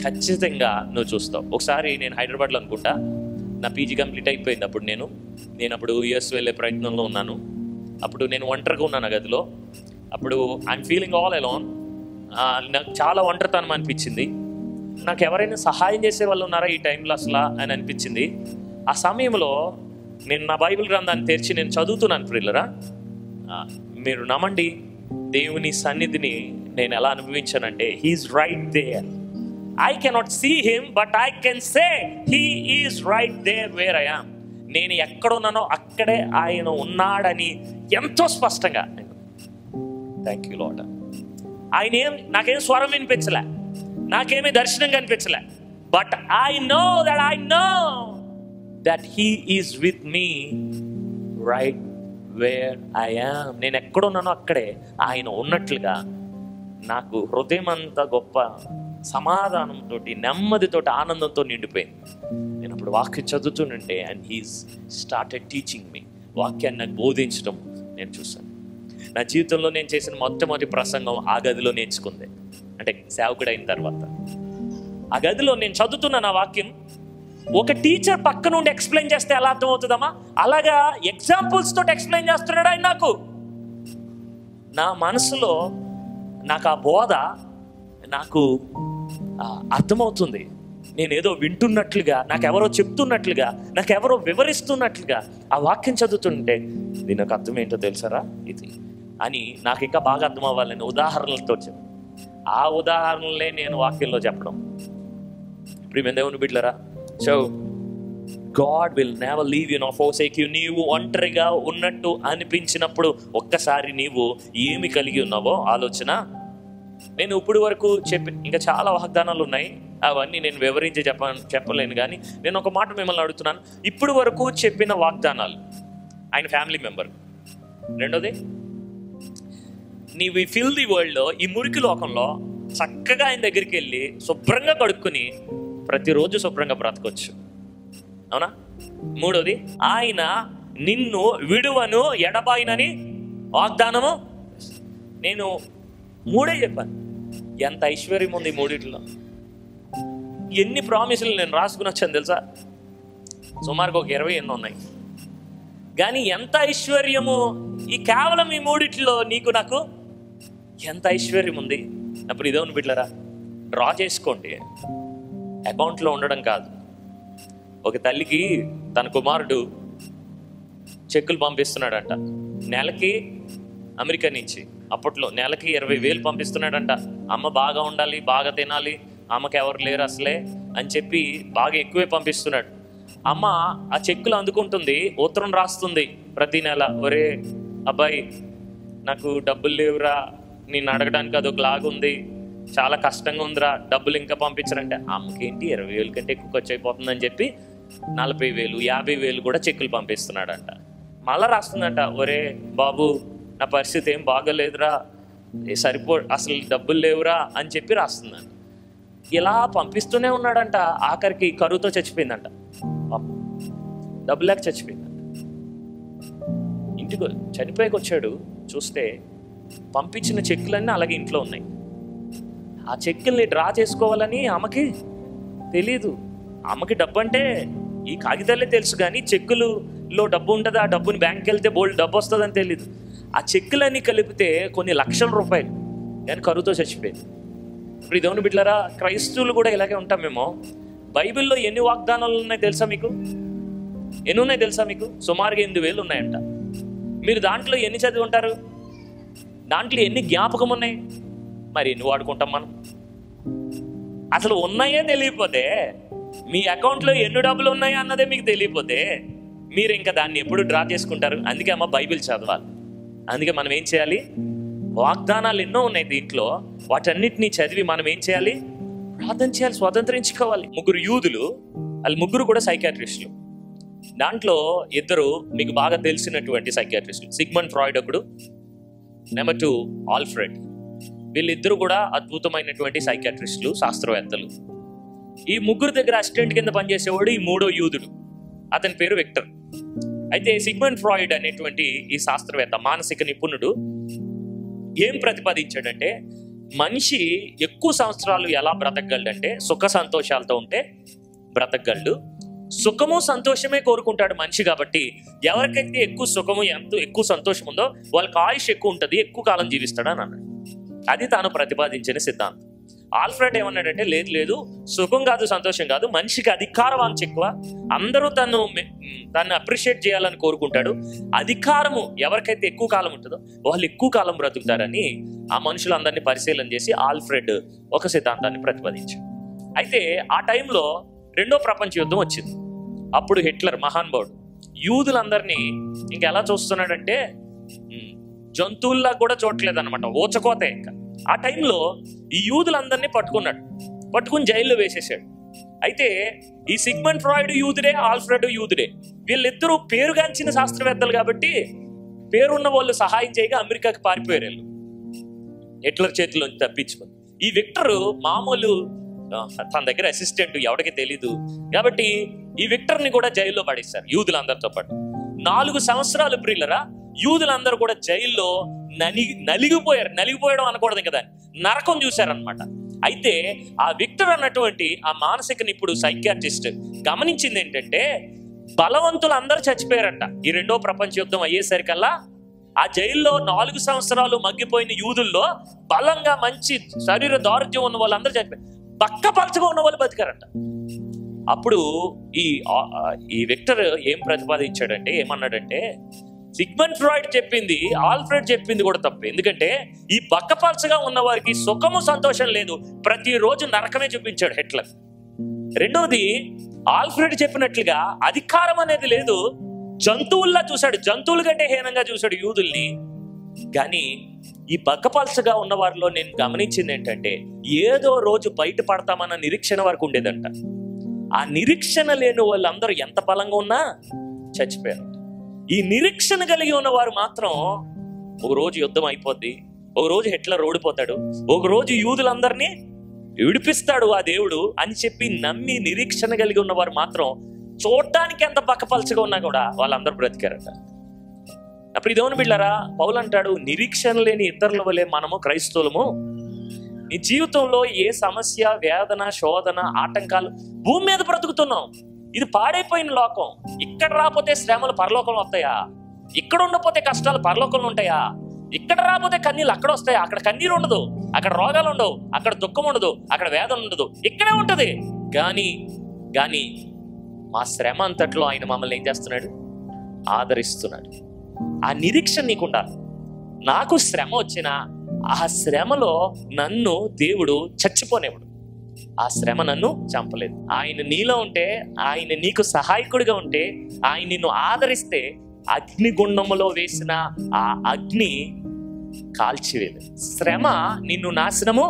ఖచ్చితంగా నువ్వు చూస్తావు. ఒకసారి నేను హైదరాబాద్లో అనుకుంటా, నా పీజీ కంప్లీట్ అయిపోయింది. అప్పుడు నేను అప్పుడు యుఎస్ వెళ్ళే ప్రయత్నంలో ఉన్నాను. అప్పుడు నేను ఒంటరిగా ఉన్నాను ఆ గదిలో. అప్పుడు ఐఎమ్ ఫీలింగ్ ఆల్ అలోన్. నాకు చాలా ఒంటరితనం అనిపించింది. నాకు ఎవరైనా సహాయం చేసే వాళ్ళు ఉన్నారా ఈ టైంలో అసలు అని అనిపించింది. ఆ సమయంలో నేను నా బైబిల్ గ్రంథాన్ని తెరిచి నేను చదువుతున్నాను. ప్రియులరా, మీరు నమ్మండి, దేవుని సన్నిధిని నేను ఎలా అనుభవించానంటే, he is right there. I cannot see him, but I can say he is right there where I am. నేను ఎక్కడున్నానో అక్కడే ఆయన ఉన్నాడని ఎంతో స్పష్టంగా. Thank you Lord. నాకేం స్వరం వినిపించలే, నాకేమీ దర్శనం కనిపించలే, but I know that he is with me right where I am. నేను ఎక్కడున్నానో అక్కడే ఆయన ఉన్నట్లుగా నాకు హృదయం అంతా గొప్ప సమాధానంతో, నెమ్మదితో, ఆనందంతో నిండిపోయింది. నేను అప్పుడు వాక్యం చదువుతుంటే అండ్ హీస్ స్టార్టెడ్ టీచింగ్ మీ. వాక్యాన్ని నాకు బోధించడం నేను చూశాను. నా జీవితంలో నేను చేసిన మొట్టమొదటి ప్రసంగం ఆ గదిలో నేర్చుకుంది. అంటే సేవకుడు అయిన తర్వాత ఆ గదిలో నేను చదువుతున్నా నా వాక్యం. ఒక టీచర్ పక్క నుండి ఎక్స్ప్లెయిన్ చేస్తే ఎలా అర్థమవుతుందమ్మా, అలాగా ఎగ్జాంపుల్స్ తోటి ఎక్స్ప్లెయిన్ చేస్తున్నాడు ఆయన నాకు. నా మనసులో నాకు ఆ బోధ నాకు అర్థమవుతుంది. నేనేదో వింటున్నట్లుగా, నాకెవరో చెప్తున్నట్లుగా, నాకెవరో వివరిస్తున్నట్లుగా ఆ వాక్యం చదువుతుంటే దీని నాకు అర్థం ఏంటో తెలుసారా ఇది అని నాకు ఇంకా బాగా అర్థం అవ్వాలని ఉదాహరణలతో చెప్పు. ఆ ఉదాహరణలే నేను వాక్యంలో చెప్పడం. ప్రియమైన దేవుని బిడ్డలారా, so God will never leave you know forsake you. నీవు ఒంటరిగా ఉన్నట్టు అనిపించినప్పుడు ఒక్కసారి నీవు ఏమి కలిగి ఉన్నావో ఆలోచన. నేను ఇప్పుడు వరకు ఇంకా చాలా వాగ్దానాలు ఉన్నాయి, అవన్నీ నేను వివరించి చెప్పలేను. కానీ నేను ఒక మాట మిమ్మల్ని అడుగుతున్నాను. ఇప్పుడు వరకు చెప్పిన వాగ్దానాలు, ఆయన ఫ్యామిలీ మెంబర్. రెండోది, నీవు ఫిల్ ది వరల్డ్లో, ఈ మురికి లోకంలో చక్కగా ఆయన దగ్గరికి వెళ్ళి శుభ్రంగా కడుక్కుని ప్రతిరోజు శుభ్రంగా బ్రతకొచ్చు. అవునా? మూడోది, ఆయన నిన్ను విడువను ఎడబాయినని వాగ్దానము. నేను మూడే చెప్పాను. ఎంత ఐశ్వర్యం ఉంది మూడిట్లో. ఎన్ని ప్రామిసులు నేను రాసుకుని వచ్చాను తెలుసా? సుమారుగా ఒక 20 ఎన్నో ఉన్నాయి. కానీ ఎంత ఐశ్వర్యము ఈ కేవలం ఈ మూడిట్లో నీకు నాకు ఎంత ఐశ్వర్యం ఉంది. అప్పుడు ఇదేమని బిడ్డలారా, డ్రా చేసుకోండి. అకౌంట్లో ఉండడం కాదు. ఒక తల్లికి తన కుమారుడు చెక్కులు పంపిస్తున్నాడంట, నెలకి అమెరికా నుంచి. అప్పట్లో నెలకి 20,000 పంపిస్తున్నాడంట. అమ్మ బాగా ఉండాలి, బాగా తినాలి, అమ్మకి ఎవరు లేరు అసలే అని చెప్పి బాగా ఎక్కువే పంపిస్తున్నాడు. అమ్మ ఆ చెక్కులు అందుకుంటుంది, ఉత్తరం రాస్తుంది ప్రతి నెల, ఒరే అబ్బాయి నాకు డబ్బులు లేవురా, నిన్ను అడగడానికి అదొక లాగుంది, చాలా కష్టంగా ఉందిరా, డబ్బులు ఇంకా పంపించరంటే. అమ్మకి ఏంటి 20,000 కంటే ఎక్కువ ఖర్చు అయిపోతుందని చెప్పి 40,000, 50,000 కూడా చెక్కులు పంపిస్తున్నాడంట. మళ్ళా రాస్తుందంట, ఒరే బాబు నా పరిస్థితి ఏం బాగోలేదురా, అసలు డబ్బులు లేవురా అని చెప్పి రాస్తుందంట. ఇలా పంపిస్తూనే ఉన్నాడంట. ఆఖరికి కరువుతో చచ్చిపోయిందంట, డబ్బు లేక చచ్చిపోయిందంట. ఇంటికి చనిపోయాక వచ్చాడు, చూస్తే పంపించిన చెక్కులన్నీ అలాగే ఇంట్లో ఉన్నాయి. ఆ చెక్కుల్ని డ్రా చేసుకోవాలని ఆమెకి తెలీదు. ఆమెకి డబ్బు అంటే ఈ కాగితాలే తెలుసు, కానీ చెక్కులలో డబ్బు ఉంటుంది, ఆ డబ్బుని బ్యాంక్కి వెళ్తే బోల్డ్ డబ్బు వస్తుందని తెలీదు. ఆ చెక్కులన్నీ కలిపితే కొన్ని లక్షల రూపాయలు, కానీ కరువుతో చచ్చిపోయింది. ఇప్పుడు ఇదేమని బిడ్డలారా, క్రైస్తవులు కూడా ఇలాగే ఉంటాం మేము. బైబిల్లో ఎన్ని వాగ్దానాలు ఉన్నాయి తెలుసా మీకు? ఎన్ని ఉన్నాయి తెలుసా మీకు? సుమారుగా 8,000 ఉన్నాయంట. మీరు దాంట్లో ఎన్ని చదివి ఉంటారు? దాంట్లో ఎన్ని జ్ఞాపకం ఉన్నాయి? మరి ఎన్ని వాడుకుంటాం మనం? అసలు ఉన్నాయే తెలియకపోతే, మీ అకౌంట్లో ఎన్ని డబ్బులు ఉన్నాయో అన్నదే మీకు తెలియకపోతే మీరు ఇంకా దాన్ని ఎప్పుడు డ్రా చేసుకుంటారు? అందుకే అమ్మ బైబిల్ చదవాలి. అందుకే మనం ఏం చేయాలి? వాగ్దానాలు ఎన్నో ఉన్నాయి దీంట్లో, వాటన్నిటినీ చదివి మనం ఏం చేయాలి? ప్రార్థన చేయాలి, స్వతంత్రించుకోవాలి. 3 యూదులు, వాళ్ళు 3 కూడా సైకాట్రిస్టులు. దాంట్లో 2 మీకు బాగా తెలిసినటువంటి సైకాట్రిస్టులు, సిగ్మండ్ ఫ్రాయిడ్ ఒకడు, నెంబర్ 2 ఆల్ఫ్రెడ్. వీళ్ళిద్దరూ కూడా అద్భుతమైనటువంటి సైకాట్రిస్టులు, శాస్త్రవేత్తలు. ఈ 3 దగ్గర అసిస్టెంట్ కింద పనిచేసేవాడు ఈ 3వ యూదుడు, అతని పేరు విక్టర్. అయితే సిగ్మండ్ ఫ్రాయిడ్ అనేటువంటి ఈ శాస్త్రవేత్త, మానసిక నిపుణుడు ఏం ప్రతిపాదించాడంటే, మనిషి ఎక్కువ సంవత్సరాలు ఎలా బ్రతకగలడంటే సుఖ సంతోషాలతో ఉంటే బ్రతకగలడు. సుఖము సంతోషమే కోరుకుంటాడు మనిషి. కాబట్టి ఎవరికైతే ఎక్కువ సుఖము, ఎక్కువ సంతోషం ఉందో వాళ్ళకి ఆయుష్ ఎక్కువ ఉంటుంది, ఎక్కువ కాలం జీవిస్తాడు అని అన్నాడు. అది తాను ప్రతిపాదించిన సిద్ధాంతం. ఆల్ఫ్రెడ్ ఏమన్నాడంటే, లేదు, సుఖం కాదు, సంతోషం కాదు, మనిషికి అధికార వాంఛ ఎక్కువ, అందరూ తను అప్రిషియేట్ చేయాలని కోరుకుంటాడు. అధికారము ఎవరికైతే ఎక్కువ కాలం ఉంటుందో వాళ్ళు ఎక్కువ కాలం బ్రతుకుతారని ఆ మనుషులందరినీ పరిశీలన చేసి ఆల్ఫ్రెడ్ ఒక సిద్ధాంతాన్ని ప్రతిపాదించాడు. అయితే ఆ టైంలో 2వ ప్రపంచ యుద్ధం వచ్చింది. అప్పుడు హిట్లర్ మహానుభావుడు యూదులందరినీ ఇంకెలా చూస్తున్నాడంటే, జంతువుల్లా కూడా చూడట్లేదు అనమాట, ఊచకోతే. ఇంకా ఆ టైంలో ఈ యూదులందరినీ పట్టుకుని జైల్లో వేసేసాడు. అయితే ఈ సిగ్మండ్ ఫ్రాయిడ్ యూదుడే, ఆల్ఫ్రెడ్ యూదుడే. వీళ్ళిద్దరూ పేరుగాంచిన శాస్త్రవేత్తలు కాబట్టి పేరున్న వాళ్ళు సహాయం చేయగా అమెరికాకి పారిపోయారు వీళ్ళు, హిట్లర్ చేతిలోంచి తప్పించుకొని. ఈ విక్టర్ మామూలు తన దగ్గర అసిస్టెంట్, ఎవరికి తెలీదు కాబట్టి ఈ విక్టర్ని కూడా జైల్లో పడేశారు యూదులందరితో పాటు. 4 సంవత్సరాలు ప్రియులరా యూదులందరూ కూడా జైల్లో నలిగిపోయడం అనకూడదు కదా, నరకం చూశారనమాట. అయితే ఆ విక్టర్ అన్నటువంటి ఆ మానసిక నిపుణుడు సైకియాట్రిస్ట్ గమనించింది ఏంటంటే, బలవంతులు అందరూ చచ్చిపోయారంట. ఈ 2వ ప్రపంచ యుద్ధం అయ్యేసరికల్లా ఆ జైల్లో 4 సంవత్సరాలు మగ్గిపోయిన యూదుల్లో బలంగా మంచి శరీర దారుఢ్యం ఉన్న వాళ్ళందరూ చచ్చిపోయారు, బక్కపలచగా ఉన్న వాళ్ళు బతికారంట. అప్పుడు ఈ విక్టర్ ఏం ప్రతిపాదించాడంటే, ఏమన్నాడంటే, సిగ్మండ్ ఫ్రాయిడ్ చెప్పింది, ఆల్ఫ్రెడ్ చెప్పింది కూడా తప్పు. ఎందుకంటే ఈ బక్కపలచగా ఉన్న వారికి సుఖము సంతోషం లేదు, ప్రతిరోజు నరకమే చూపించాడు హిట్లర్. రెండవది, ఆల్ఫ్రెడ్ చెప్పినట్లుగా అధికారం అనేది లేదు, జంతువుల్లా చూశాడు, జంతువుల కంటే హీనంగా చూశాడు యూదుల్ని. కానీ ఈ బక్కపలచగా ఉన్న వారిలో నేను గమనించింది ఏంటంటే, ఏదో రోజు బయటపడతామన్న నిరీక్షణ వరకు ఉండేదంట. ఆ నిరీక్షణ లేని వాళ్ళందరూ ఎంత బలంగా ఉన్నా చచ్చిపోయారు. ఈ నిరీక్షణ కలిగి ఉన్నవారు మాత్రం ఒక రోజు యుద్ధం అయిపోద్ది, ఒక రోజు హిట్లర్ ఓడిపోతాడు, ఒక రోజు యూదులందరినీ విడిపిస్తాడు ఆ దేవుడు అని చెప్పి నమ్మి నిరీక్షణ కలిగి ఉన్నవారు మాత్రం చూడటానికి ఎంత బక్కపలచగా ఉన్నా కూడా వాళ్ళందరూ బ్రతికారట. అప్పుడు ఇదేమని బిడ్డారా, పౌలు అంటాడు, నిరీక్షణ లేని ఇతరుల వలె మనము క్రైస్తవులము నీ జీవితంలో ఏ సమస్య, వేదన, శోధన, ఆటంకాలు, భూమి మీద బ్రతుకుతున్నాం, ఇది పాడైపోయిన లోకం. ఇక్కడ రాకపోతే శ్రమలు పరలోకంలో వస్తాయా? ఇక్కడ ఉండకపోతే కష్టాలు పరలోకంలో ఉంటాయా? ఇక్కడ రాకపోతే కన్నీళ్ళు అక్కడ వస్తాయా? అక్కడ కన్నీరు ఉండదు, అక్కడ రోగాలు ఉండవు, అక్కడ దుఃఖం ఉండదు, అక్కడ వేదన ఉండదు, ఇక్కడే ఉంటది. కానీ మా శ్రమ అంతట్లో ఆయన మమ్మల్ని ఏం చేస్తున్నాడు? ఆదరిస్తున్నాడు. ఆ నిరీక్షణ నీకుండాలి. నాకు శ్రమ వచ్చినా ఆ శ్రమలో నన్ను దేవుడు చచ్చిపోనేవాడు. ఆ శ్రమ నన్ను చంపలేదు. ఆయన నీలో ఉంటే, ఆయన నీకు సహాయకుడిగా ఉంటే, ఆయన నిన్ను ఆదరిస్తే అగ్నిగుండములో వేసిన ఆ అగ్ని కాల్చివేదు. శ్రమ నిన్ను నాశనము.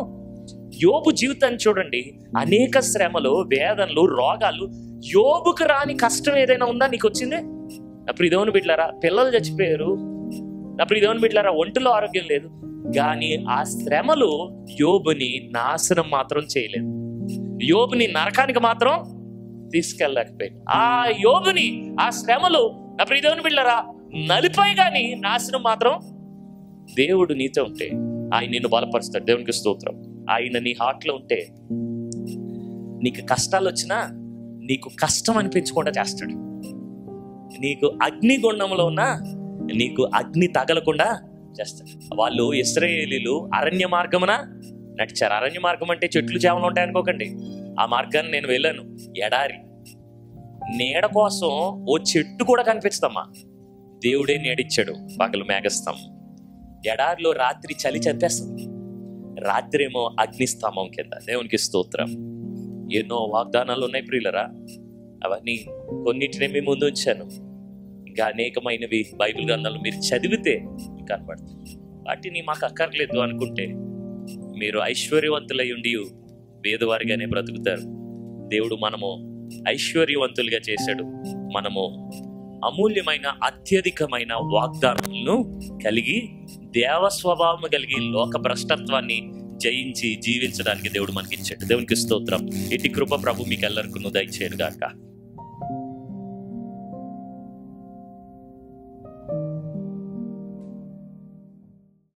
యోబు జీవితాన్ని చూడండి, అనేక శ్రమలు, వేదనలు, రోగాలు. యోబుకు రాని కష్టం ఏదైనా ఉందా? నీకు వచ్చిందే? అప్పుడు దేవుని బిడ్డలారా, పిల్లలు చచ్చిపోయారు. అప్పుడు దేవుని బిడ్డలారా, ఒంటిలో ఆరోగ్యం లేదు. కానీ ఆ శ్రమలు యోబుని నాశనం మాత్రం చేయలేదు. యోబుని నరకానికి మాత్రం తీసుకెళ్ళలేకపోయింది. ఆ యోబుని ఆ శ్రమలు అప్పుడు దేవుని బిడ్డలారా నలిపాయి, కానీ నాశనం మాత్రం. దేవుడు నీతో ఉంటే ఆయన నిన్ను బలపరుస్తాడు. దేవునికి స్తోత్రం. ఆయన నీ హార్ట్లో ఉంటే నీకు కష్టాలు వచ్చినా నీకు కష్టం అనిపించకుండా చేస్తాడు. నీకు అగ్నిగుండంలో ఉన్నా నీకు అగ్ని తగలకుండా చేస్తాడు. వాళ్ళు ఇశ్రాయేలీలు అరణ్య మార్గమున నడిచారు. అరణ్య మార్గం అంటే చెట్లు చేమలు ఉంటాయి అనుకోకండి. ఆ మార్గాన్ని నేను వెళ్ళాను. ఎడారి, నీడ కోసం ఓ చెట్టు కూడా కనిపిస్తామా? దేవుడే నీడిచ్చాడు. పగలు మేఘస్తంభం. ఎడారిలో రాత్రి చలి చంపేస్తుంది, రాత్రి ఏమో అగ్నిస్తంభం కింద. దేవునికి స్తోత్రం. ఎన్నో వాగ్దానాలు ఉన్నాయి ప్రియులరా. అవన్నీ కొన్నిటిని మీ ముందు ఉంచాను. ఇంకా అనేకమైనవి బైబిల్ గ్రంథాలు మీరు చదివితే కనబడతాయి. వాటిని మాకు అక్కర్లేదు అనుకుంటే మీరు ఐశ్వర్యవంతులై ఉండి పేదవారిగానే బ్రతుకుతారు. దేవుడు మనము ఐశ్వర్యవంతులుగా చేశాడు. మనము అమూల్యమైన అత్యధికమైన వాగ్దానాలను కలిగి, దేవ స్వభావం కలిగి, లోక భ్రష్టత్వాన్ని జయించి జీవించడానికి దేవుడు మనకి ఇచ్చాడు. దేవునికి స్తోత్రం. ఇటు కృప ప్రభు మీకు ఎల్లరికూ దయచేయను గాక.